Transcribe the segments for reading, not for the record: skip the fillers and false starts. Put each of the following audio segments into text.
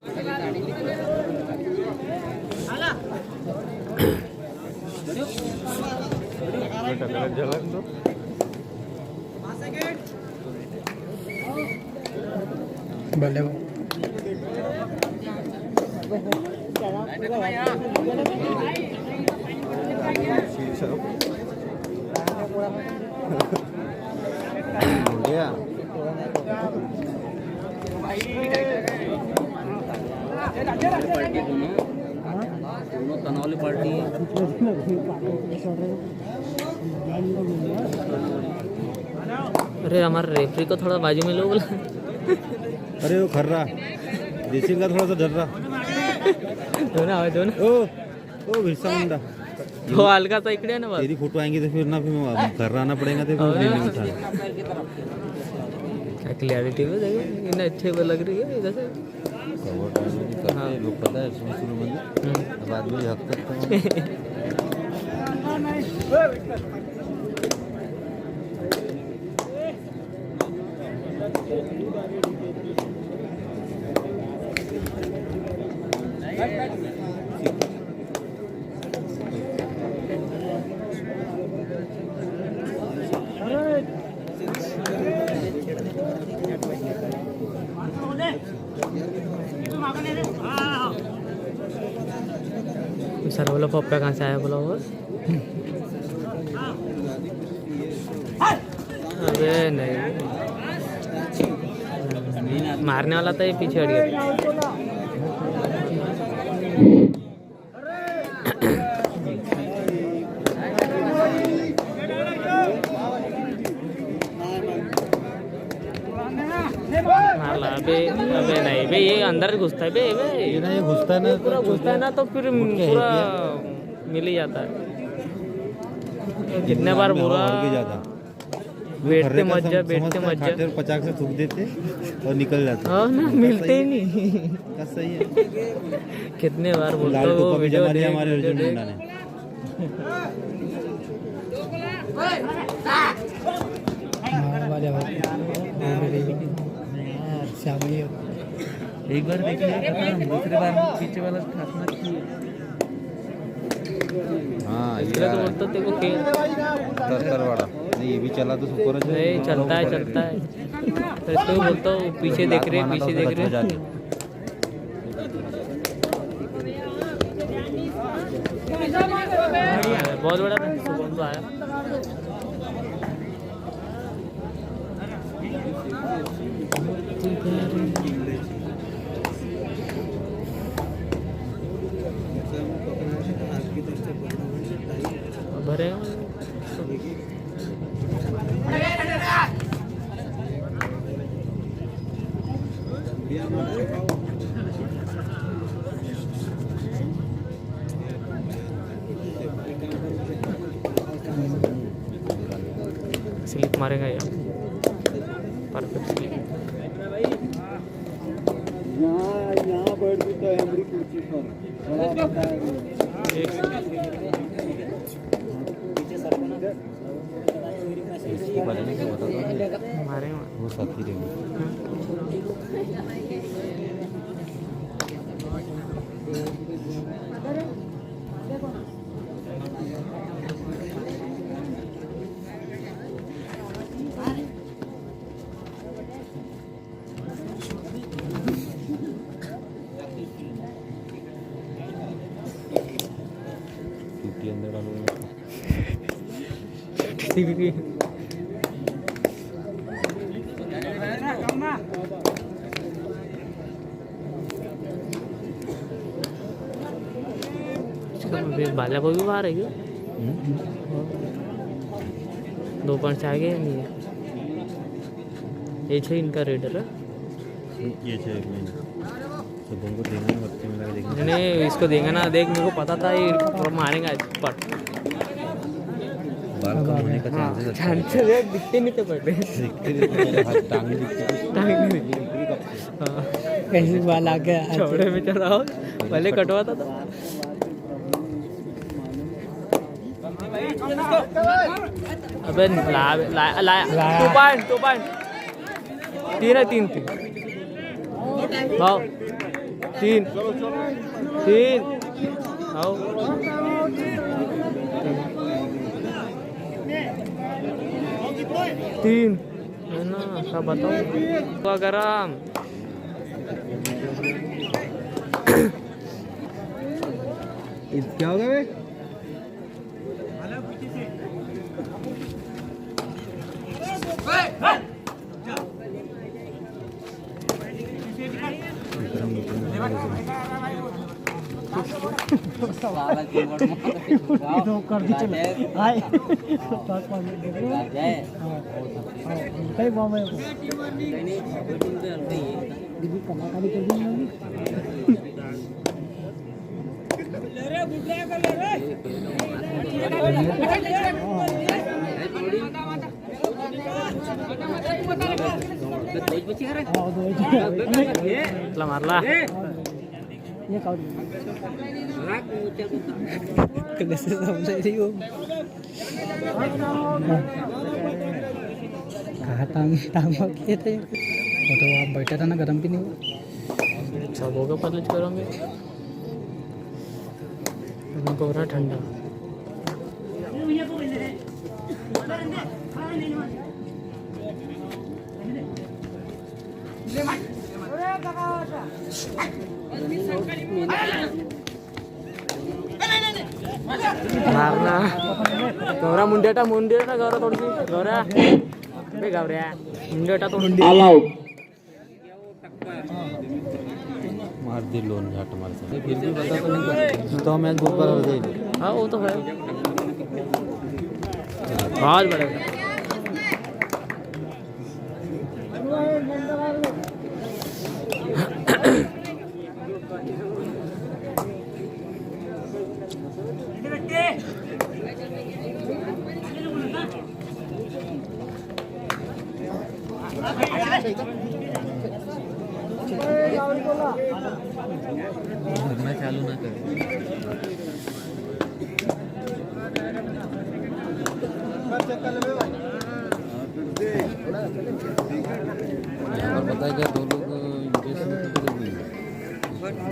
भले पार्टी दोनों तनावली पार्टी है। अरे हमारे रेफरी को थोड़ा बाजू में लो बोला। अरे वो खर्रा देसी का थोड़ा सा डर दोनों आवे दोनों। ओ भिरसा मुंडा वो हल्का सा इकडे है ना बस। तेरी फोटो आएंगी तो फिर ना फिर घर आना पड़ेगा तो फिर नहीं उठा। क्या क्लियरिटी में देखो इन्हें अच्छे वो लग रही है इधर से। हाँ लोग पता है शुरू में बाद में हक तक सर बोला पप्पा कहाँ से आया बोला वो। अबे नहीं मारने वाला था ये पीछे हट गया। अबे अबे नहीं बे ये अंदर घुसता है बे ये ना ये घुसता है ना पूरा घुसता है ना तो फिर पूरा मिल ही जाता है। कितने बार बुरा बैठते मत जा 50 से थूक देते और निकल जाते। हाँ ना मिलते ही नहीं। सही है। कितने बार बोलते लाल हो टोपा भी वीडियो हमारे अर्जुन मुंडा ने एक बार देखिए दूसरे बार पीछे वाला ठाकना हाँ ये तो बोलते तेरे को तर वाला नहीं ये भी चला तो सुपर है। नहीं चलता है तो इसको भी बोलता हूँ पीछे देख रहे बहुत बड़ा सुकून तो आया। भरे स्लिप मारेगा यार परफेक्ट स्लिप। यहाँ बैठ भी तो है हमारी कुर्सी पर मारे वो साथी रहेंगे। अंदर डालो बाला को भी बाहर है क्या? 2 पॉइंट आ गए नहीं है ये छः इनका रेडर है ये छः सबों को देंगे ना बच्चे मिला के देखेंगे नहीं इसको देंगे ना देख मेरे को पता था ये मारेगा पट बाल कम होने का चांसेस है दिखते नहीं थे पड़े टांग कैसे बाल आ गया छोड़े में चढ़ाओ पहले कटवाता था। अबे लाया 2 पॉइंट 3 है 3 भाव तीन तीन आओ तीन है ना सब बताओ गरम क्या हो गया भाई? साला कीबोर्ड में दो कर दी चलो हाय पास पास जाए कई बॉम्ब है नहीं बैटिंग पे हल्का ही है दीदी कलाकारी कर दी ना कोच बची है रे हां दो इतना मारला ये काउंट राख ऊंचा कैसे समझ रही हो कहा टांग टांग के थे वो तो आप बैठा था ना गरम भी नहीं हुआ सब होगा पतले करोगे उनको हो रहा ठंडा मारना गौरा मुंडेटा गौरा थोड़ी गौरा बे गौऱ्या मुंडेटा तो ऑल आउट मार दी लोन घाट मार से फिर भी पता तो नहीं कर तो मैच बहुत बार हो गई हाँ वो तो है बहुत बड़े भरना चालू ना कर और पता है क्या दो लोग इंग्लिश में तो करेंगे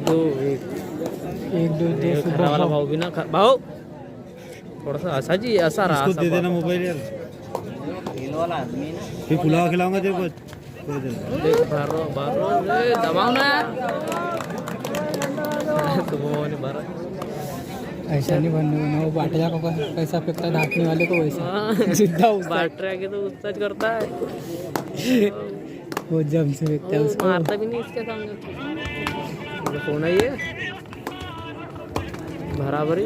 दो एक दो खरा वाला भाव भी ना भाव थोड़ा सा ऐसा जी ऐसा रहा इसको दे देना मोबाइल यार खेल वाला आदमी ना फिर पुलाव खिलाऊंगा तेरे को देख बारो बारो रे दबाओ ना सुबह ने बारा ऐसा नहीं बनने ना वो बाटला को कैसा फेंकता ढाकने वाले को वैसा सीधा बाट रहा के तो सच करता है वो जम से फेंकता है उसको मारता भी नहीं इसके सामने तो कौन है ये बराबर ही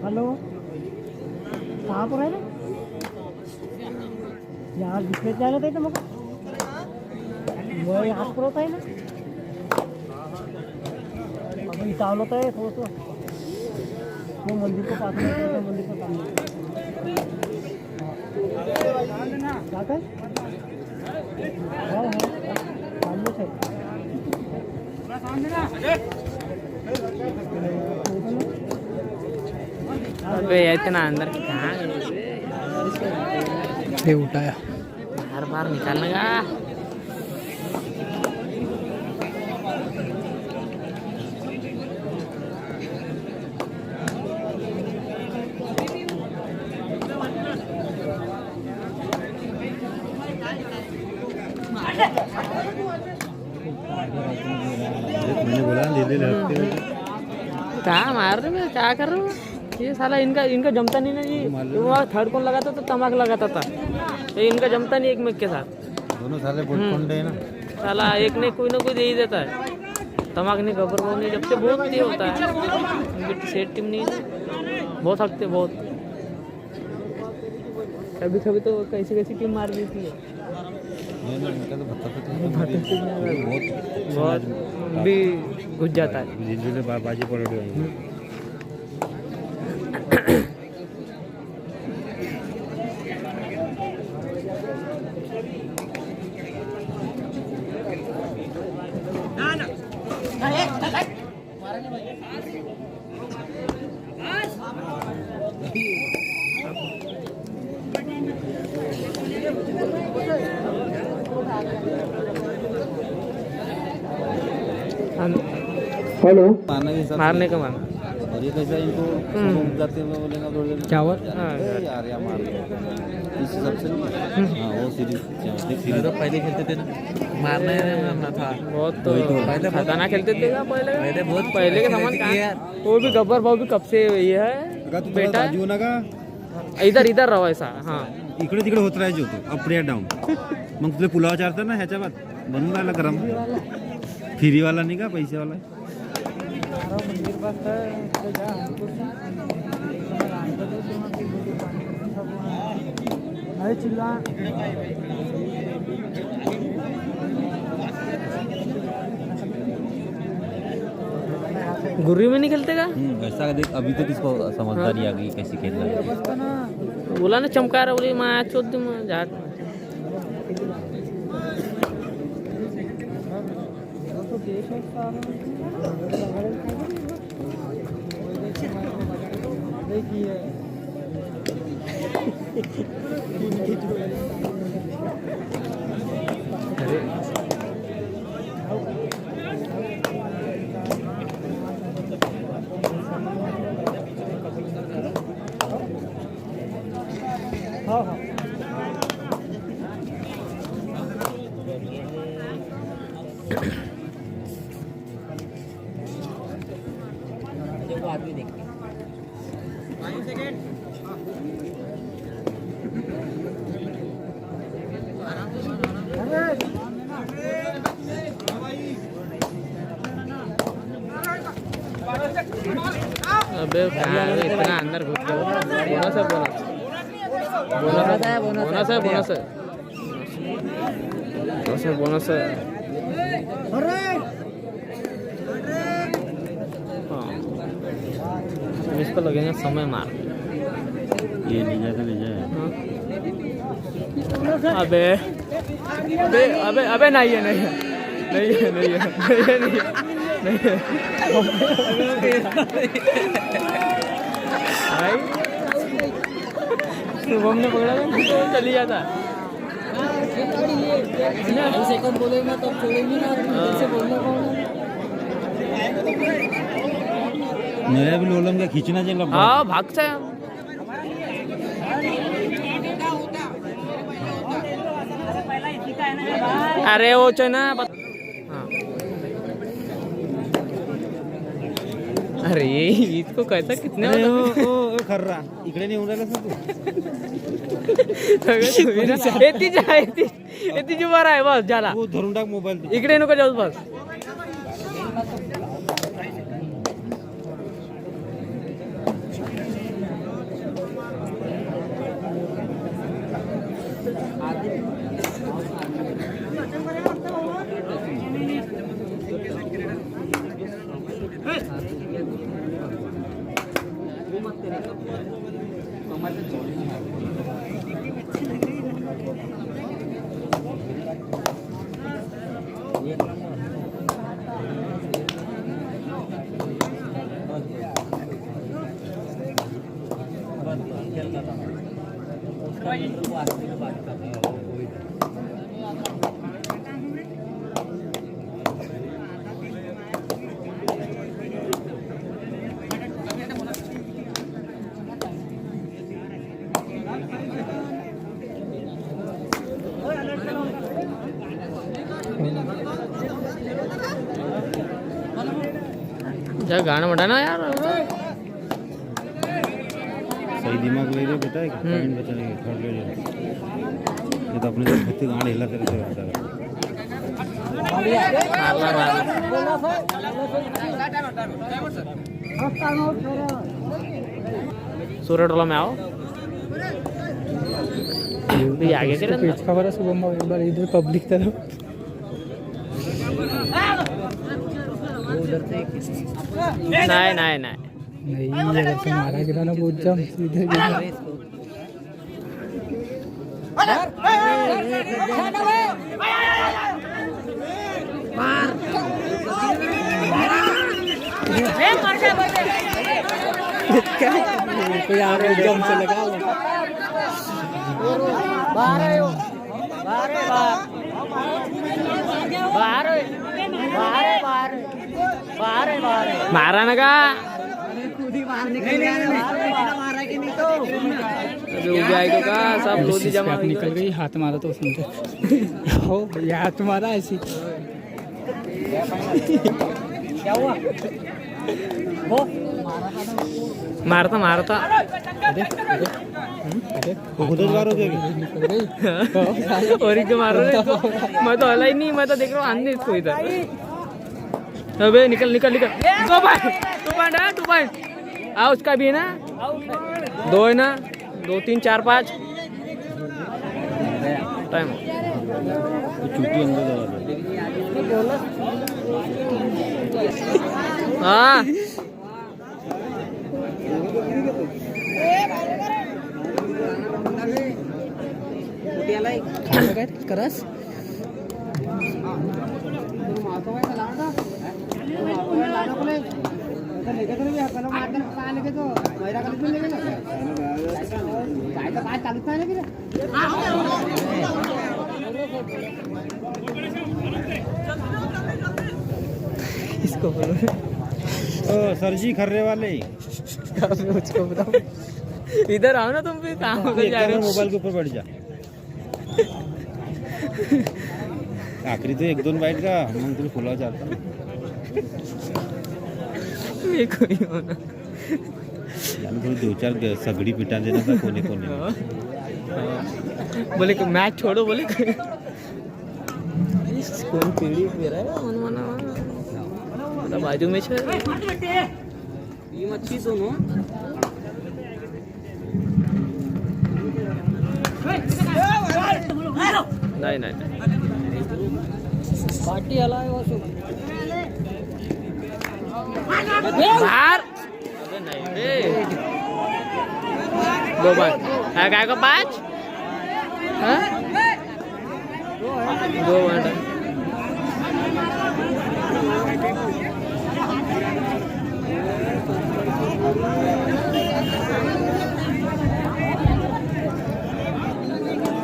हेलो कहाँ पर है ना यहाँ दिखने जाना था तुमको वो यहाँ पर होता है ना अभी टाउन होता है सोचो वो मंदिर को पास में है, मंदिर को सामने क्या कर हाँ हाँ सामने से अबे इतना अंदर कहाँ ये उठाया बार बार निकालने का मैंने बोला ले ले कहाँ मार रहे मैं क्या कर रहा हूँ ये साला इनका जमता नहीं ना जी वहाँ थर्ड कौन लगाता था तमाक लगाता था तो इनका जमता नहीं एक में के साथ दोनों साले बोटकोंडे है ना साला एक ने कोई ना कोई दे ही देता है तमाक नहीं खबर वो नहीं जब से बहुत ये होता है इनकी सेट टीम नहीं बहुत हकते बहुत कभी कभी तो कैसी कैसी टीम मार देती है इनका तो बताते बहुत भी घुस जाता है जिले बाजी पड़ रही है हेलो मारने के हिसाब मारने का मारना से। और ये कैसा इनको सुबह जाते हुए बोलेगा दौड़ देना चावल यार या मार दो इस हिसाब से नहीं। हाँ वो सीरीज तो पहले खेलते थे ना मारना मारना था बहुत तो खतरनाक खेलते थे क्या पहले बहुत पहले के समान कहाँ वो भी गब्बर भाव भी कब से ये है बेटा इधर इधर रहो ऐसा हाँ इकडे तिकडे होत राहायचे होतो अप या डाऊन मग तुला पुलाव चारता ना ह्याच्या बाद बनून राहिला गरम फिरीवाला नाही का पैसेवाला गुर्री में नहीं खेलते का ऐसा देख अभी तो किसको समझदारी आ गई कैसी खेलना है। बोला ना चमका रहा बोली मैं आज चोद दूँ मैं जाट में देखो आदमी देख अबे इतना अंदर घुस गया बोनस है बोनस है बोनस है बोनस है बोनस है हाँ इस पर लगेगा समय मार ये नहीं जाएगा नहीं जाएगा अबे अबे अबे अबे नहीं है नहीं है नहीं है नहीं है नहीं है नहीं है भाई शुभम ने पकड़ा था तो चली जाता सेकंड बोलेगा तब छोड़ेंगे ना ऐसे बोलना मेरा भी लोलम का खींचना चाहिए हाँ भागता है अरे वो ना हाँ अरे इसको कैसा कितने खर्रा इकडे नाही उडाला तू येती बरं आहे बस झाला तू धरून टाक मोबाईल इकडे नको जाऊस बस जा गाना बढ़ाना यार सही दिमाग ले रहे बेटा पॉइंट बचाने के थर्ड ले रहे ये तो अपने खुद ही गाड़ी हिला करके रहता है सूर्य टोला में आओ ये आगे के पेज खबर है शुभम भाई एक बार इधर पब्लिक तरफ नहीं नहीं नहीं नहीं अगर से मारा गिरा ना बहुत जम सीधे गिरा कोई आ रहा है जम से लगा बाहर आयो बाहर बाहर बाहर बाहर मारा ना का अभी उग जाएगा का सब लोधी जमा पैक निकल गई, हाथ मारा तो सुनते हो ये हाथ मारा ऐसी। मारता मारता अरे खुद बार हो गया निकल गई। और एक मार रहा है इसको। मैं तो हला ही नहीं, मैं तो देख रहा हूँ आंधी इसको इधर। अबे निकल निकल निकल 2 पॉइंट हाँ उसका भी है ना 2 है ना 2 3 4 5 टाइम चुटी अंदर दबा हाँ करस इसको बोलो सरजी खर्रे वाले मुझको बताओ इधर आओ ना तुम भी काम होकर जा रहे हो मोबाइल के ऊपर बैठ जा आखिरी तो 1-2 बाइट का मग तुला फुलाव चालतं ये कोई होना यानी थोड़ी 2-4 सगड़ी पिटा देना था कोने कोने में। बोले कि मैच छोड़ो बोले कौन पीढ़ी मेरा है मन मना मतलब बाजू में छे ये मच्छी सुनो नहीं नहीं पार्टी हला है वो बाहर अबे नहीं बे 2 बार है काय को 5 हां 2 मिनट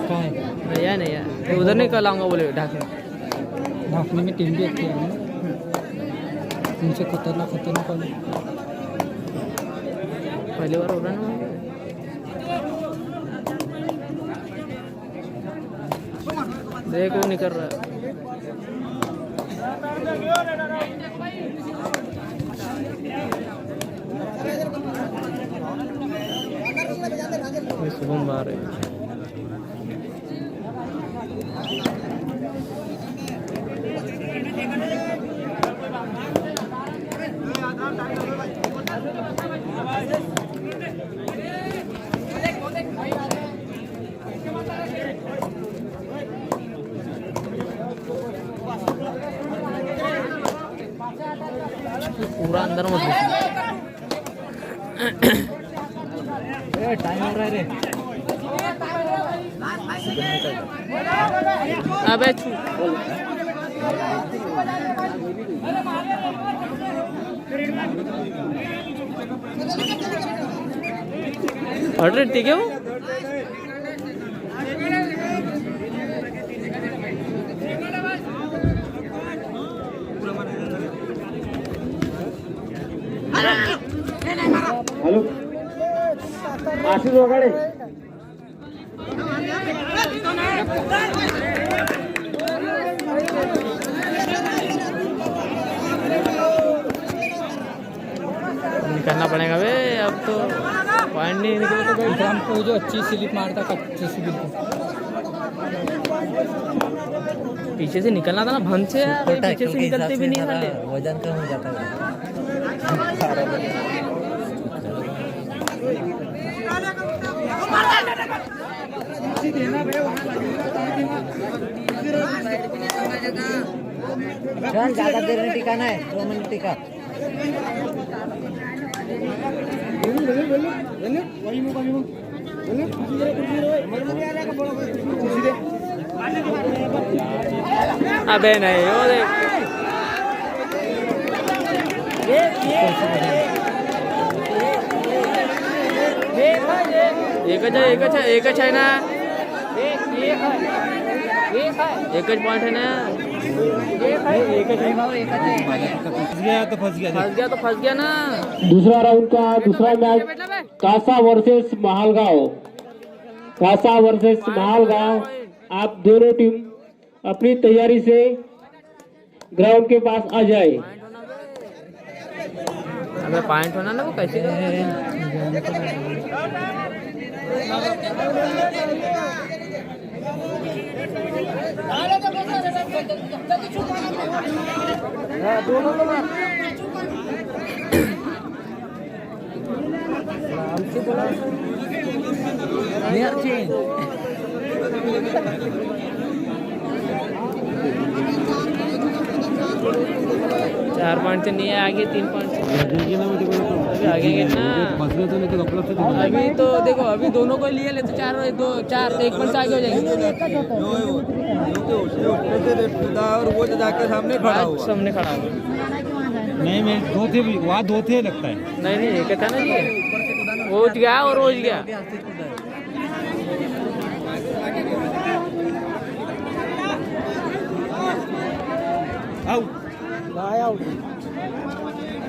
काय नहीं नहीं यार उधर नहीं कर लाऊंगा बोले ढाकने ढाकने में टीम भी अच्छी है ना, उनसे खतरनाक वाले। पहली बार हो रहा ना देख वो नहीं कर रहा ये शुभम बाहर है पूरा अंदर मत घुस टाइम हो रहा है रे अबे ऑर्डर ठीक है वो हेलो आशीष वगाडे निकालना पड़ेगा बे अब तो पॉइंट नहीं निकले तो भाई विक्रम को जो अच्छी स्लिप मारता कच्ची स्लिप पीछे से निकलना था ना भन से यार, ये पीछे से निकलते भी नहीं वाले वजन कम हो जाता है ज्यादा देर नहीं टिकाना है 2 मिनट टिका अबे नहीं वो देख एकच आहे ना एकच पॉइंट है ना फंस गया तो फंस गया ना। दूसरा राउंड का दूसरा match Kasa versus Mahalgaon. Kasa versus Mahalgaon. आप दोनों टीम अपनी तैयारी से ग्राउंड के पास आ जाए। अबे पॉइंट होना ना वो कैसे चार पॉइंट से नहीं है आगे, 3 पॉइंट से अभी आगे कितना अभी तो देखो, अभी दोनों को लिए ले तो 4 तो 1 पॉइंट से आगे हो जाएंगे। और वो तो जाकर सामने खड़ा हुआ। सामने खड़ा हुआ नहीं मैं दो थे वहाँ, 2 थे लगता है। नहीं एक था ना जी, रोज गया और रोज गया।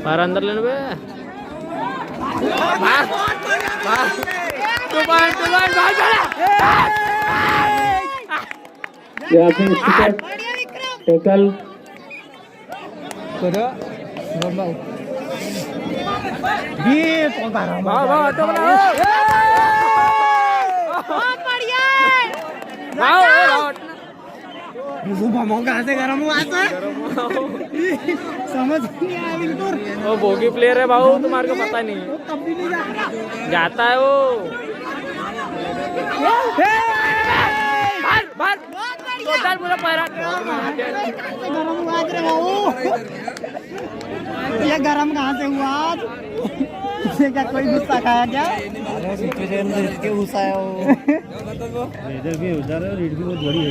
बाहर अंदर लेने पे या फिर टैकल कहाँ से गरम हुआ समझ नहीं आया बिल्कुल। वो बोगी प्लेयर है भाऊ, तुम्हारे को पता नहीं जाता है वो। टोटल पूरा पैरा गरम हुआ रे बाबू। ये गरम कहाँ से हुआ? इसे क्या कोई गुस्सा खाया क्या? सिचुएशन देख के गुस्सा है वो। इधर भी उधर है और रीड भी बहुत बड़ी है।